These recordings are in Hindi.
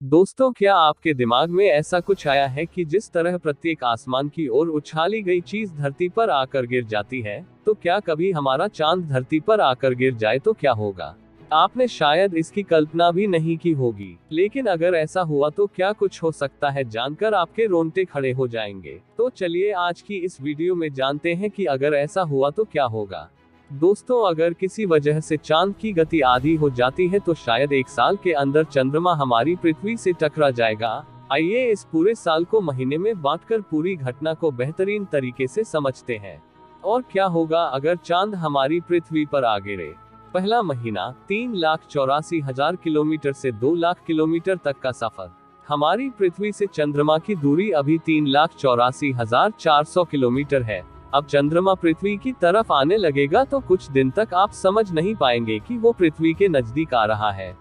दोस्तों, क्या आपके दिमाग में ऐसा कुछ आया है कि जिस तरह प्रत्येक आसमान की ओर उछाली गई चीज धरती पर आकर गिर जाती है, तो क्या कभी हमारा चांद धरती पर आकर गिर जाए तो क्या होगा। आपने शायद इसकी कल्पना भी नहीं की होगी, लेकिन अगर ऐसा हुआ तो क्या कुछ हो सकता है, जानकर आपके रोंगटे खड़े हो जाएंगे। तो चलिए आज की इस वीडियो में जानते हैं कि अगर ऐसा हुआ तो क्या होगा। दोस्तों, अगर किसी वजह से चांद की गति आधी हो जाती है तो शायद एक साल के अंदर चंद्रमा हमारी पृथ्वी से टकरा जाएगा। आइए इस पूरे साल को महीने में बांटकर पूरी घटना को बेहतरीन तरीके से समझते हैं। और क्या होगा अगर चांद हमारी पृथ्वी पर आ गिरे। पहला महीना, 3,84,000 किलोमीटर से 2,00,000 किलोमीटर तक का सफर। हमारी पृथ्वी से चंद्रमा की दूरी अभी 3,84,400 किलोमीटर है। अब चंद्रमा पृथ्वी की तरफ आने लगेगा तो कुछ दिन तक आप समझ नहीं पाएंगे कि वो पृथ्वी के नजदीक आ रहा है,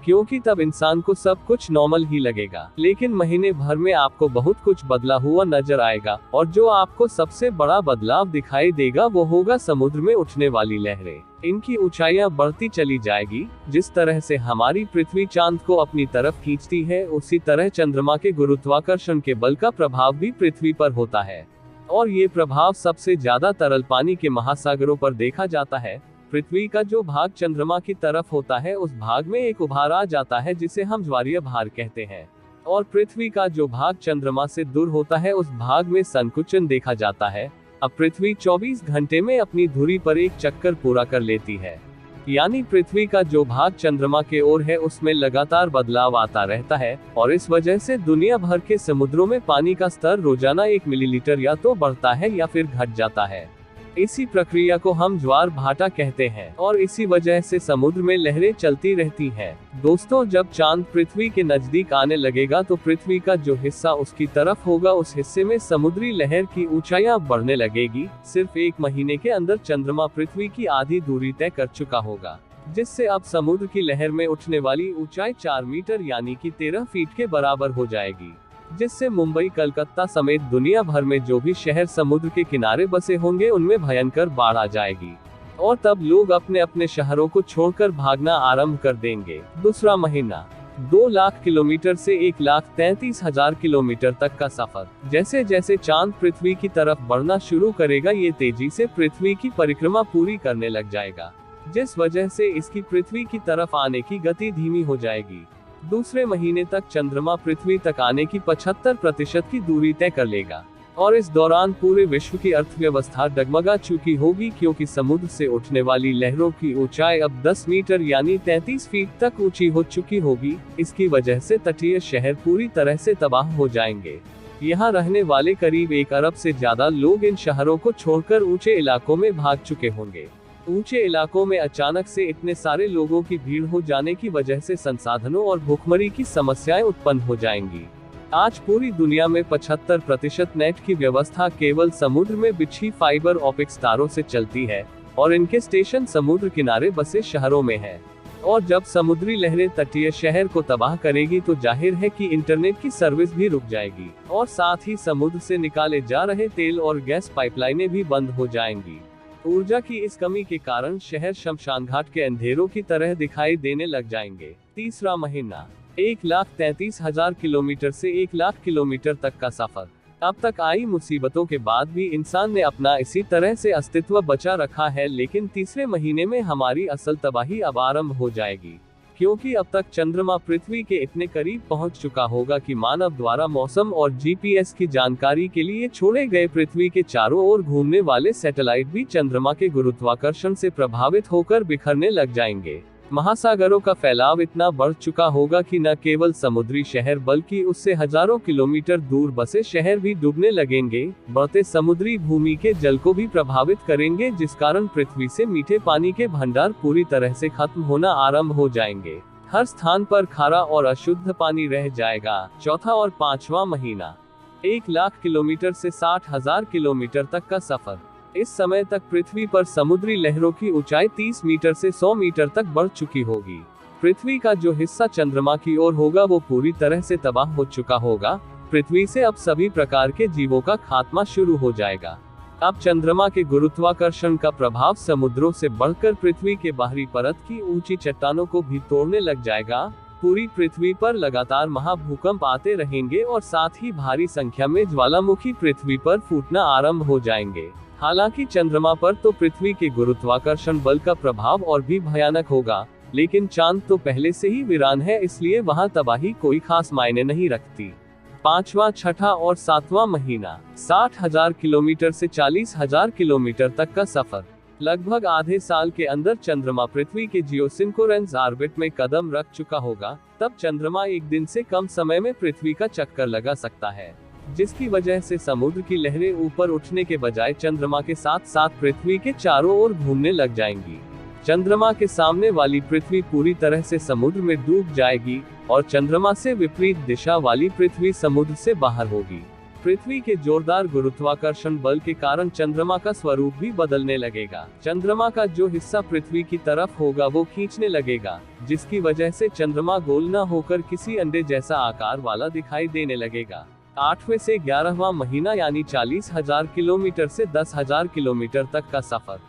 क्योंकि तब इंसान को सब कुछ नॉर्मल ही लगेगा। लेकिन महीने भर में आपको बहुत कुछ बदला हुआ नजर आएगा, और जो आपको सबसे बड़ा बदलाव दिखाई देगा वो होगा समुद्र में उठने वाली लहरें। इनकी ऊंचाइयां बढ़ती चली जाएगी। जिस तरह से हमारी पृथ्वी चांद को अपनी तरफ खींचती है, उसी तरह चंद्रमा के गुरुत्वाकर्षण के बल का प्रभाव भी पृथ्वी पर होता है, और ये प्रभाव सबसे ज्यादा तरल पानी के महासागरों पर देखा जाता है। पृथ्वी का जो भाग चंद्रमा की तरफ होता है, उस भाग में एक उभार आ जाता है जिसे हम ज्वारीय भार कहते हैं, और पृथ्वी का जो भाग चंद्रमा से दूर होता है, उस भाग में संकुचन देखा जाता है। अब पृथ्वी 24 घंटे में अपनी धुरी पर एक चक्कर पूरा कर लेती है, यानी पृथ्वी का जो भाग चंद्रमा के ओर है उसमें लगातार बदलाव आता रहता है, और इस वजह से दुनिया भर के समुद्रों में पानी का स्तर रोजाना 1 मिलीलीटर या तो बढ़ता है या फिर घट जाता है। इसी प्रक्रिया को हम ज्वार भाटा कहते हैं, और इसी वजह से समुद्र में लहरें चलती रहती हैं। दोस्तों, जब चांद पृथ्वी के नजदीक आने लगेगा तो पृथ्वी का जो हिस्सा उसकी तरफ होगा, उस हिस्से में समुद्री लहर की ऊंचाइयां बढ़ने लगेगी। सिर्फ एक महीने के अंदर चंद्रमा पृथ्वी की आधी दूरी तय कर चुका होगा, जिससे अब समुद्र की लहर में उठने वाली ऊंचाई 4 मीटर यानी कि 13 फीट के बराबर हो जाएगी, जिससे मुंबई, कलकत्ता समेत दुनिया भर में जो भी शहर समुद्र के किनारे बसे होंगे उनमें भयंकर बाढ़ आ जाएगी, और तब लोग अपने अपने शहरों को छोड़कर भागना आरंभ कर देंगे। दूसरा महीना, 2,00,000 किलोमीटर से 1,33,000 किलोमीटर तक का सफर। जैसे जैसे चांद पृथ्वी की तरफ बढ़ना शुरू करेगा, ये तेजी से पृथ्वी की परिक्रमा पूरी करने लग जाएगा, जिस वजह से इसकी पृथ्वी की तरफ आने की गति धीमी हो जाएगी। दूसरे महीने तक चंद्रमा पृथ्वी तक आने की 75% की दूरी तय कर लेगा, और इस दौरान पूरे विश्व की अर्थव्यवस्था डगमगा चुकी होगी, क्योंकि समुद्र से उठने वाली लहरों की ऊंचाई अब 10 मीटर यानी 33 फीट तक ऊंची हो चुकी होगी। इसकी वजह से तटीय शहर पूरी तरह से तबाह हो जाएंगे। यहाँ रहने वाले करीब 1 अरब से ज्यादा लोग इन शहरों को छोड़कर ऊंचे इलाकों में भाग चुके होंगे। ऊंचे इलाकों में अचानक से इतने सारे लोगों की भीड़ हो जाने की वजह से संसाधनों और भूखमरी की समस्याएं उत्पन्न हो जाएंगी। आज पूरी दुनिया में 75% नेट की व्यवस्था केवल समुद्र में बिछी फाइबर ऑप्टिक्स तारों से चलती है, और इनके स्टेशन समुद्र किनारे बसे शहरों में हैं। और जब समुद्री लहरें तटीय शहर को तबाह करेगी तो जाहिर है कि इंटरनेट की सर्विस भी रुक जाएगी, और साथ ही समुद्र से निकाले जा रहे तेल और गैस पाइपलाइनें भी बंद हो जाएंगी। ऊर्जा की इस कमी के कारण शहर शमशान घाट के अंधेरों की तरह दिखाई देने लग जाएंगे। तीसरा महीना, 1,33,000 किलोमीटर से 1,00,000 किलोमीटर तक का सफर। अब तक आई मुसीबतों के बाद भी इंसान ने अपना इसी तरह से अस्तित्व बचा रखा है, लेकिन तीसरे महीने में हमारी असल तबाही अब आरंभ हो जाएगी, क्योंकि अब तक चंद्रमा पृथ्वी के इतने करीब पहुंच चुका होगा कि मानव द्वारा मौसम और जीपीएस की जानकारी के लिए छोड़े गए पृथ्वी के चारों ओर घूमने वाले सैटेलाइट भी चंद्रमा के गुरुत्वाकर्षण से प्रभावित होकर बिखरने लग जाएंगे। महासागरों का फैलाव इतना बढ़ चुका होगा कि न केवल समुद्री शहर बल्कि उससे हजारों किलोमीटर दूर बसे शहर भी डूबने लगेंगे। बढ़ते समुद्री भूमि के जल को भी प्रभावित करेंगे, जिस कारण पृथ्वी से मीठे पानी के भंडार पूरी तरह से खत्म होना आरंभ हो जाएंगे। हर स्थान पर खारा और अशुद्ध पानी रह जाएगा। चौथा और पांचवा महीना, 1,00,000 किलोमीटर से 60,000 किलोमीटर तक का सफर। इस समय तक पृथ्वी पर समुद्री लहरों की ऊंचाई 30 मीटर से 100 मीटर तक बढ़ चुकी होगी। पृथ्वी का जो हिस्सा चंद्रमा की ओर होगा वो पूरी तरह से तबाह हो चुका होगा। पृथ्वी से अब सभी प्रकार के जीवों का खात्मा शुरू हो जाएगा। अब चंद्रमा के गुरुत्वाकर्षण का प्रभाव समुद्रों से बढ़कर पृथ्वी के बाहरी परत की ऊंची चट्टानों को भी तोड़ने लग जाएगा। पूरी पृथ्वी पर लगातार महाभूकंप आते रहेंगे और साथ ही भारी संख्या में ज्वालामुखी पृथ्वी पर फूटना आरंभ हो जाएंगे। हालांकि चंद्रमा पर तो पृथ्वी के गुरुत्वाकर्षण बल का प्रभाव और भी भयानक होगा, लेकिन चांद तो पहले से ही वीरान है, इसलिए वहां तबाही कोई खास मायने नहीं रखती। 5वां, 6ठा और 7वां महीना। 60,000 किलोमीटर से 40,000 किलोमीटर तक का सफर। लगभग आधे साल के अंदर चंद्रमा पृथ्वी के जियोसिंक्रोनस ऑर्बिट में कदम रख चुका होगा। तब चंद्रमा एक दिन से कम समय में पृथ्वी का चक्कर लगा सकता है, जिसकी वजह से समुद्र की लहरें ऊपर उठने के बजाय चंद्रमा के साथ साथ पृथ्वी के चारों ओर घूमने लग जाएंगी। चंद्रमा के सामने वाली पृथ्वी पूरी तरह से समुद्र में डूब जाएगी और चंद्रमा से विपरीत दिशा वाली पृथ्वी समुद्र से बाहर होगी। पृथ्वी के जोरदार गुरुत्वाकर्षण बल के कारण चंद्रमा का स्वरूप भी बदलने लगेगा। चंद्रमा का जो हिस्सा पृथ्वी की तरफ होगा वो खींचने लगेगा, जिसकी वजह से चंद्रमा गोल न होकर किसी अंडे जैसा आकार वाला दिखाई देने लगेगा। 8वें से 11वां महीना यानी 40,000 किलोमीटर से 10,000 किलोमीटर तक का सफर।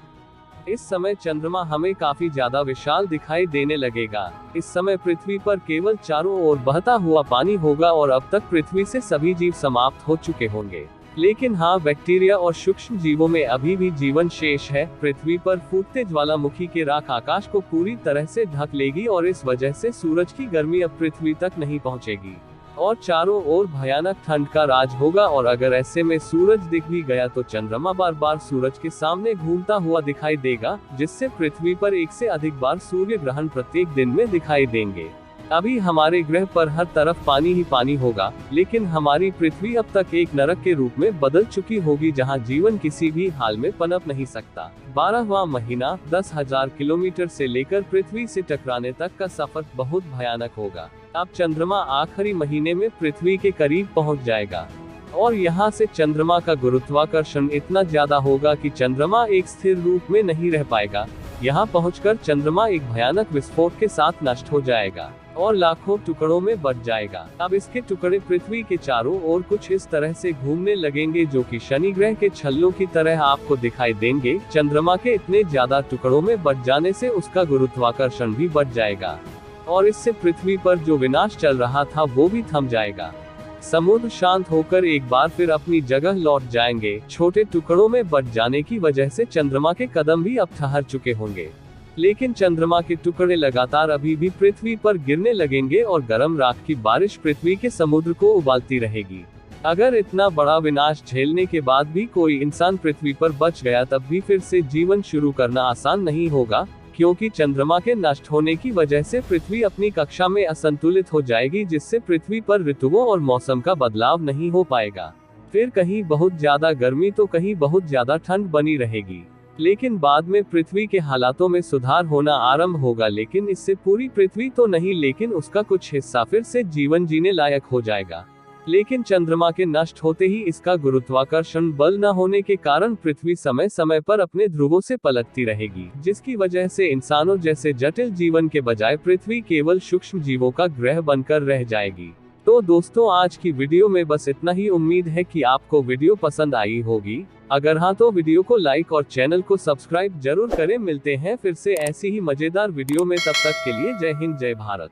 इस समय चंद्रमा हमें काफी ज्यादा विशाल दिखाई देने लगेगा। इस समय पृथ्वी पर केवल चारों ओर बहता हुआ पानी होगा और अब तक पृथ्वी से सभी जीव समाप्त हो चुके होंगे। लेकिन हाँ, बैक्टीरिया और सूक्ष्म जीवों में अभी भी जीवन शेष है। पृथ्वी पर फूटते ज्वालामुखी के राख आकाश को पूरी तरह से ढक लेगी और इस वजह से सूरज की गर्मी अब पृथ्वी तक नहीं पहुंचेगी और चारों ओर भयानक ठंड का राज होगा। और अगर ऐसे में सूरज दिख भी गया तो चंद्रमा बार बार सूरज के सामने घूमता हुआ दिखाई देगा, जिससे पृथ्वी पर एक से अधिक बार सूर्य ग्रहण प्रत्येक दिन में दिखाई देंगे। अभी हमारे ग्रह पर हर तरफ पानी ही पानी होगा, लेकिन हमारी पृथ्वी अब तक एक नरक के रूप में बदल चुकी होगी, जहां जीवन किसी भी हाल में पनप नहीं सकता। 12वां महीना। 10,000 किलोमीटर से लेकर पृथ्वी से टकराने तक का सफर बहुत भयानक होगा। अब चंद्रमा आखिरी महीने में पृथ्वी के करीब पहुंच जाएगा और यहां से चंद्रमा का गुरुत्वाकर्षण इतना ज्यादा होगा कि चंद्रमा एक स्थिर रूप में नहीं रह पाएगा। यहां पहुंचकर चंद्रमा एक भयानक विस्फोट के साथ नष्ट हो जाएगा और लाखों टुकड़ों में बट जाएगा। अब इसके टुकड़े पृथ्वी के चारों ओर कुछ इस तरह से घूमने लगेंगे, जो कि शनि ग्रह के छल्लों की तरह आपको दिखाई देंगे। चंद्रमा के इतने ज्यादा टुकड़ों में बट जाने से उसका गुरुत्वाकर्षण भी बढ़ जाएगा और इससे पृथ्वी पर जो विनाश चल रहा था वो भी थम जाएगा। समुद्र शांत होकर एक बार फिर अपनी जगह लौट जाएंगे। छोटे टुकड़ों में बट जाने की वजह से चंद्रमा के कदम भी अब ठहर चुके होंगे, लेकिन चंद्रमा के टुकड़े लगातार अभी भी पृथ्वी पर गिरने लगेंगे और गर्म राख की बारिश पृथ्वी के समुद्र को उबालती रहेगी। अगर इतना बड़ा विनाश झेलने के बाद भी कोई इंसान पृथ्वी पर बच गया, तब भी फिर से जीवन शुरू करना आसान नहीं होगा, क्योंकि चंद्रमा के नष्ट होने की वजह से पृथ्वी अपनी कक्षा में असंतुलित हो जाएगी, जिससे पृथ्वी पर ऋतुओं और मौसम का बदलाव नहीं हो पाएगा। फिर कहीं बहुत ज्यादा गर्मी तो कहीं बहुत ज्यादा ठंड बनी रहेगी, लेकिन बाद में पृथ्वी के हालातों में सुधार होना आरंभ होगा। लेकिन इससे पूरी पृथ्वी तो नहीं, लेकिन उसका कुछ हिस्सा फिर से जीवन जीने लायक हो जाएगा। लेकिन चंद्रमा के नष्ट होते ही इसका गुरुत्वाकर्षण बल न होने के कारण पृथ्वी समय समय पर अपने ध्रुवों से पलटती रहेगी, जिसकी वजह से इंसानों जैसे जटिल जीवन के बजाय पृथ्वी केवल सूक्ष्म जीवों का ग्रह बनकर रह जाएगी। तो दोस्तों, आज की वीडियो में बस इतना ही। उम्मीद है कि आपको वीडियो पसंद आई होगी। अगर हाँ तो वीडियो को लाइक और चैनल को सब्सक्राइब जरूर करें। मिलते हैं फिर से ऐसी ही मजेदार वीडियो में, तब तक के लिए जय हिंद, जय भारत।